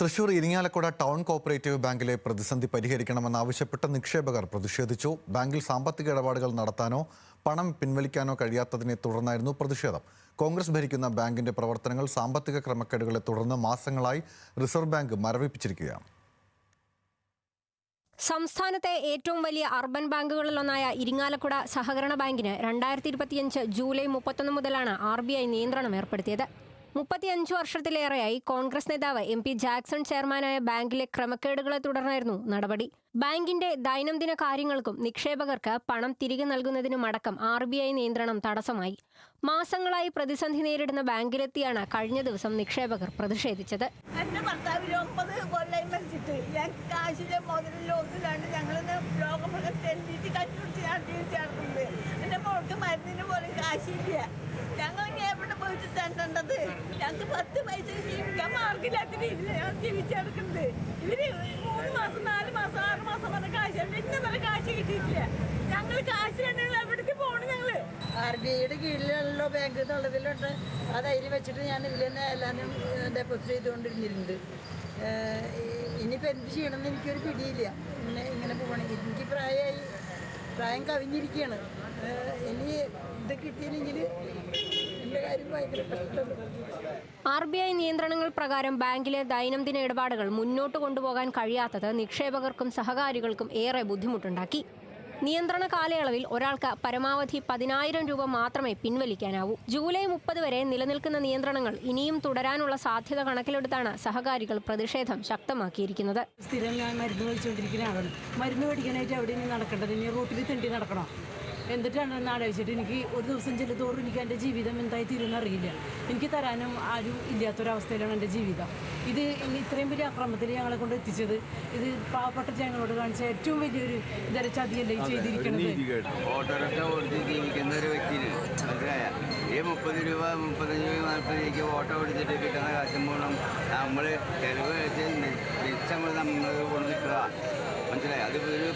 Thrissur Irinjalakuda town cooperative ബാങ്കിലെ പ്രതിസന്ധി പരിഹരിക്കണമെന്നാവശ്യപ്പെട്ട് നിക്ഷേപകർ പ്രതിഷേധിച്ചു. ബാങ്കിൽ സാമ്പത്തിക ഇടപാടുകൾ നടത്താനോ പണം പിൻവലിക്കാനോ കഴിയാത്തതിനെ തുടർന്നായിരുന്നു പ്രതിഷേധം. കോൺഗ്രസ് ഭരിക്കുന്ന ബാങ്കിന്റെ പ്രവർത്തനങ്ങൾ സാമ്പത്തിക ക്രമക്കേടുകളെ തുടർന്ന് മാസങ്ങളായി റിസർവ് ബാങ്ക് മരവിപ്പിച്ചിരിക്കുകയാണ്. സംസ്ഥാനത്തെ ഏറ്റവും വലിയ അർബൻ ബാങ്കുകളിലൊന്നായ ഇരിങ്ങാലക്കുട സഹകരണ ബാങ്കിന് 2025 ജൂലൈ 31 മുതലാണ് RBI നിയന്ത്രണം ഏർപ്പെടുത്തിയത്. 35 വർഷത്തിലേറെയായി കോൺഗ്രസ് നേതാവ് MP ജാക്സൺ ചെയർമാനായ ബാങ്കിലെ ക്രമക്കേടുകളെ തുടർന്നായിരുന്നു നടപടി. ബാങ്കിന്റെ ദൈനംദിന കാര്യങ്ങൾക്കും നിക്ഷേപകർക്ക് പണം തിരികെ നൽകുന്നതിനുമടക്കം RBI നിയന്ത്രണം തടസ്സമായി. മാസങ്ങളായി പ്രതിസന്ധി നേരിടുന്ന ബാങ്കിലെത്തിയാണ് കഴിഞ്ഞ ദിവസം നിക്ഷേപകർ പ്രതിഷേധിച്ചത്. ഞങ്ങൾ എവിടെ പോയിട്ട് തരേണ്ടത്? ഞങ്ങൾക്ക് 10 പൈസ ജീവിക്കാൻ മാർഗമില്ലാത്ത രീതിയിലാണ് ജീവിച്ചെടുക്കുന്നത്. ഇവര് 3 മാസം 4 മാസം 6 മാസം പറഞ്ഞ കാശ് ഇന്ന വരെ കാശ് കിട്ടിയിട്ടില്ല. ഞങ്ങൾ കാശ് വേണമെങ്കിൽ എവിടേക്ക് പോകണം? ഞങ്ങള് RBIയുടെ കീഴിലുള്ള ബാങ്ക് എന്നുള്ളതിലുണ്ട്. ആ ധൈര്യം വെച്ചിട്ട് ഞാൻ ഇതിൽ തന്നെ എല്ലാവരും ഡെപ്പോസിറ്റ് ചെയ്തുകൊണ്ടിരുന്നിട്ടുണ്ട്. ഇനിയിപ്പോൾ എന്ത് ചെയ്യണമെന്ന് എനിക്കൊരു പിടിയില്ല. ഇങ്ങനെ പോകണമെങ്കിൽ എനിക്ക് പ്രായം കവിഞ്ഞിരിക്കുകയാണ്. ഇനി ഇത് കിട്ടിയില്ലെങ്കിൽ എൻ്റെ കാര്യം ഭയങ്കര പ്രശ്നമാണ്. RBI നിയന്ത്രണങ്ങൾ പ്രകാരം ബാങ്കിലെ ദൈനംദിന ഇടപാടുകൾ മുന്നോട്ട് കൊണ്ടുപോകാൻ കഴിയാത്തത് നിക്ഷേപകർക്കും സഹകാരികൾക്കും ഏറെ ബുദ്ധിമുട്ടുണ്ടാക്കി. നിയന്ത്രണ കാലയളവിൽ ഒരാൾക്ക് പരമാവധി 10,000 രൂപ മാത്രമേ പിൻവലിക്കാനാവൂ. ജൂലൈ 30 വരെ നിലനിൽക്കുന്ന നിയന്ത്രണങ്ങൾ ഇനിയും തുടരാനുള്ള സാധ്യത കണക്കിലെടുത്താണ് സഹകാരികൾ പ്രതിഷേധം ശക്തമാക്കിയിരിക്കുന്നത്. സ്ഥിരം ഞാൻ മരുന്ന് കഴിച്ചുകൊണ്ടിരിക്കുന്ന ആളാണ്. മരുന്ന് മേടിക്കാനായിട്ട് എവിടെ നിന്ന് നടക്കേണ്ടത്? ഇനി റൂട്ടിൽ തെണ്ടി നടക്കണം. എന്നിട്ടാണ് ആലോചിച്ചിട്ട് എനിക്ക് ഒരു ദിവസം ചെല്ലുതോറും എനിക്ക് എൻ്റെ ജീവിതം എന്തായി തീരുമെന്ന് അറിയില്ല. എനിക്ക് തരാനും ആരും ഇല്ലാത്തൊരവസ്ഥയിലാണ് എൻ്റെ ജീവിതം. ഇത് ഇത്രയും വലിയ അക്രമത്തിൽ ഞങ്ങളെ കൊണ്ട് എത്തിച്ചത് ഇത് പാവപ്പെട്ട ജനങ്ങളോട് കാണിച്ച ഏറ്റവും വലിയൊരു ചതിയല്ലേ ചെയ്തിരിക്കുന്നത്. ഓട്ടോറിക്ഷ ഓടിച്ച് ജീവിക്കുന്ന ഒരു വ്യക്തിന് മനസ്സിലായ ഈ 30 രൂപ 35 രൂപ 40 രൂപയ്ക്ക് ഓട്ടോ ഓടിച്ചിട്ട് കിട്ടുന്ന കാശും പോകണം നമ്മൾ ചിലവ് വെച്ച് മിച്ചങ്ങൾ നമ്മൾ കൊടുത്തിട്ടുക മനസ്സിലായി. അത് ഒരു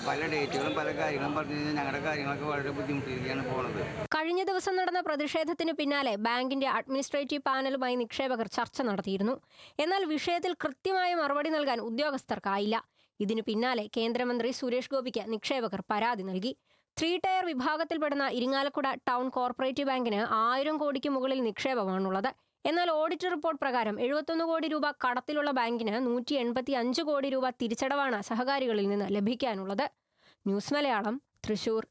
പല ഡേറ്റുകളും പല കാര്യങ്ങളും പറഞ്ഞു കഴിഞ്ഞാൽ ഞങ്ങളുടെ കാര്യങ്ങളൊക്കെ വളരെ ബുദ്ധിമുട്ടിയിരിക്കുകയാണ് പോകുന്നത്. കഴിഞ്ഞ ദിവസം നടന്ന പ്രതിഷേധത്തിന് പിന്നാലെ ബാങ്കിന്റെ അഡ്മിനിസ്ട്രേറ്റീവ് പാനലുമായി നിക്ഷേപകർ ചർച്ച നടത്തിയിരുന്നു. എന്നാൽ വിഷയത്തിൽ കൃത്യമായ മറുപടി നൽകാൻ ഉദ്യോഗസ്ഥർക്കായില്ല. ഇതിനു പിന്നാലെ കേന്ദ്രമന്ത്രി സുരേഷ് ഗോപിക്ക് നിക്ഷേപകർ പരാതി നൽകി. 3 ടയർ വിഭാഗത്തിൽപ്പെടുന്ന ഇരിങ്ങാലക്കുട ടൗൺ കോർപ്പറേറ്റീവ് ബാങ്കിന് 1000 കോടിക്ക് മുകളിൽ നിക്ഷേപമാണുള്ളത്. എന്നാൽ ഓഡിറ്റ് റിപ്പോർട്ട് പ്രകാരം 71 കോടി രൂപ കടത്തിലുള്ള ബാങ്കിന് 185 കോടി രൂപ തിരിച്ചടവാണ് സഹകാരികളിൽ നിന്ന് ലഭിക്കാനുള്ളത്. ന്യൂസ് മലയാളം, തൃശൂർ.